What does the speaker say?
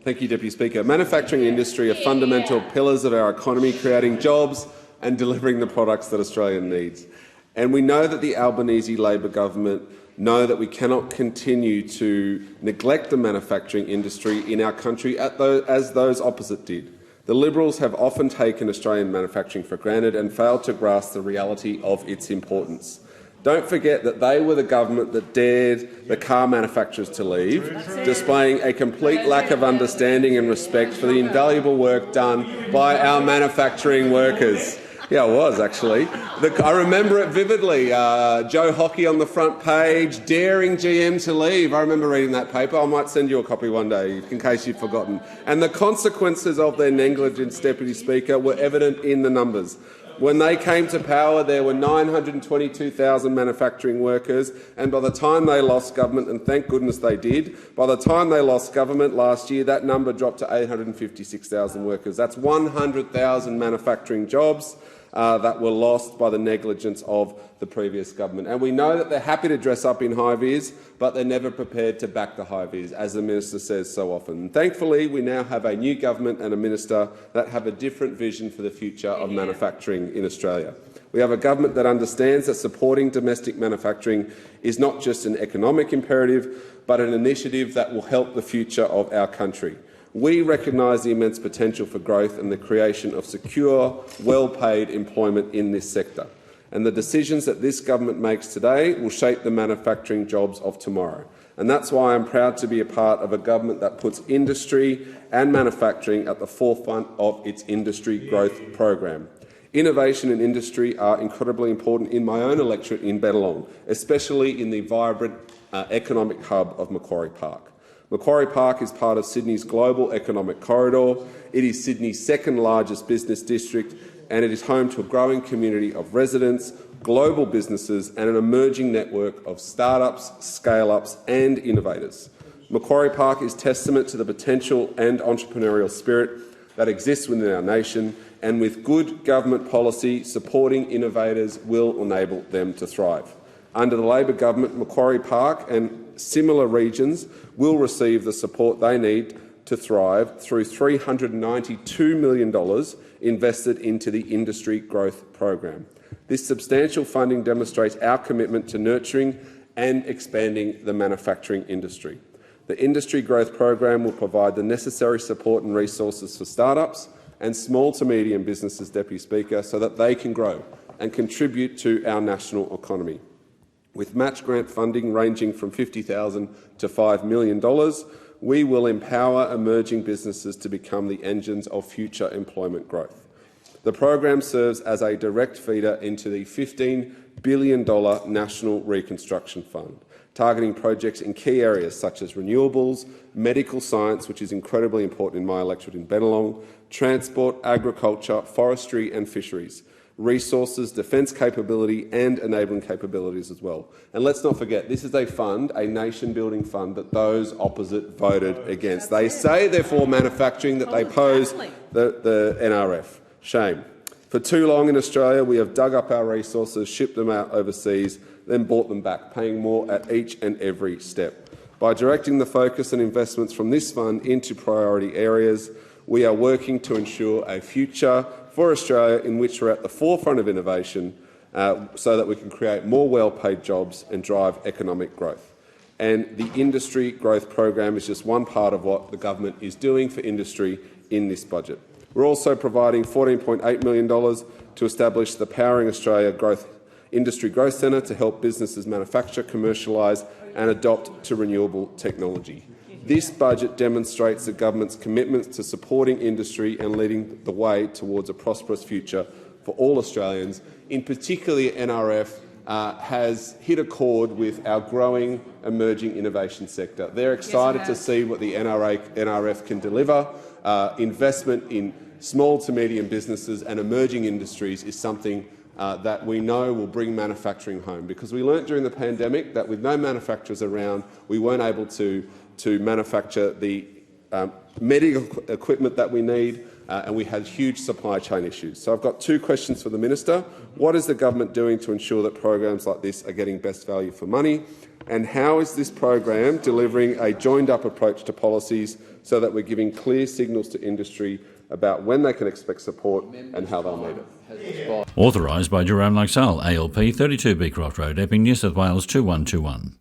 Thank you, Deputy Speaker. Manufacturing industry are fundamental pillars of our economy, creating jobs and delivering the products that Australia needs. And we know that the Albanese Labor government know that we cannot continue to neglect the manufacturing industry in our country as those opposite did. The Liberals have often taken Australian manufacturing for granted and failed to grasp the reality of its importance. Don't forget that they were the government that dared the car manufacturers to leave, displaying a complete lack of understanding and respect for the invaluable work done by our manufacturing workers. Yeah, it was, actually. I remember it vividly. Joe Hockey on the front page, daring GM to leave. I remember reading that paper. I might send you a copy one day, in case you've forgotten. And the consequences of their negligence, Deputy Speaker, were evident in the numbers. When they came to power, there were 922,000 manufacturing workers, and by the time they lost government, and thank goodness they did, by the time they lost government last year, that number dropped to 856,000 workers. That's 100,000 manufacturing jobs that were lost by the negligence of the previous government. And we know that they're happy to dress up in high-vis, but they're never prepared to back the high-vis, as the minister says so often. And thankfully, we now have a new government and a minister that have a different vision for the future of manufacturing in Australia. We have a government that understands that supporting domestic manufacturing is not just an economic imperative, but an initiative that will help the future of our country. We recognise the immense potential for growth and the creation of secure, well-paid employment in this sector. And the decisions that this government makes today will shape the manufacturing jobs of tomorrow. And that's why I'm proud to be a part of a government that puts industry and manufacturing at the forefront of its industry growth program. Innovation and industry are incredibly important in my own electorate in Bennelong, especially in the vibrant economic hub of Macquarie Park. Macquarie Park is part of Sydney's global economic corridor. It is Sydney's second largest business district, and it is home to a growing community of residents, global businesses and an emerging network of start-ups, scale-ups and innovators. Macquarie Park is testament to the potential and entrepreneurial spirit that exists within our nation, and with good government policy, supporting innovators will enable them to thrive. Under the Labor government, Macquarie Park and similar regions will receive the support they need to thrive through $392 million invested into the Industry Growth Program. This substantial funding demonstrates our commitment to nurturing and expanding the manufacturing industry. The Industry Growth Program will provide the necessary support and resources for start-ups and small to medium businesses, Deputy Speaker, so that they can grow and contribute to our national economy. With match grant funding ranging from $50,000 to $5 million, we will empower emerging businesses to become the engines of future employment growth. The program serves as a direct feeder into the $15 billion National Reconstruction Fund, targeting projects in key areas such as renewables, medical science, which is incredibly important in my electorate in Bennelong, transport, agriculture, forestry and fisheries, resources, defence capability and enabling capabilities as well. And let's not forget, this is a fund, a nation-building fund, that those opposite voted against. They say they're for manufacturing, that they oppose the NRF. Shame. For too long in Australia, we have dug up our resources, shipped them out overseas, then bought them back, paying more at each and every step. By directing the focus and investments from this fund into priority areas, we are working to ensure a future for Australia in which we're at the forefront of innovation so that we can create more well-paid jobs and drive economic growth. And the Industry Growth Program is just one part of what the government is doing for industry in this budget. We're also providing $14.8 million to establish the Powering Australia Industry Growth Centre to help businesses manufacture, commercialise and adopt to renewable technology. This budget demonstrates the government's commitment to supporting industry and leading the way towards a prosperous future for all Australians. In particular, NRF has hit a chord with our growing emerging innovation sector. They're excited to see what the NRF can deliver. Investment in small to medium businesses and emerging industries is something that we know will bring manufacturing home, because we learnt during the pandemic that with no manufacturers around, we weren't able to manufacture the medical equipment that we need, and we had huge supply chain issues. So I've got two questions for the minister. What is the government doing to ensure that programs like this are getting best value for money? And how is this program delivering a joined-up approach to policies so that we're giving clear signals to industry about when they can expect support and how they'll need it? Authorised by Jerome Laxale, ALP 32 Beecroft Road, Epping, New South Wales 2121.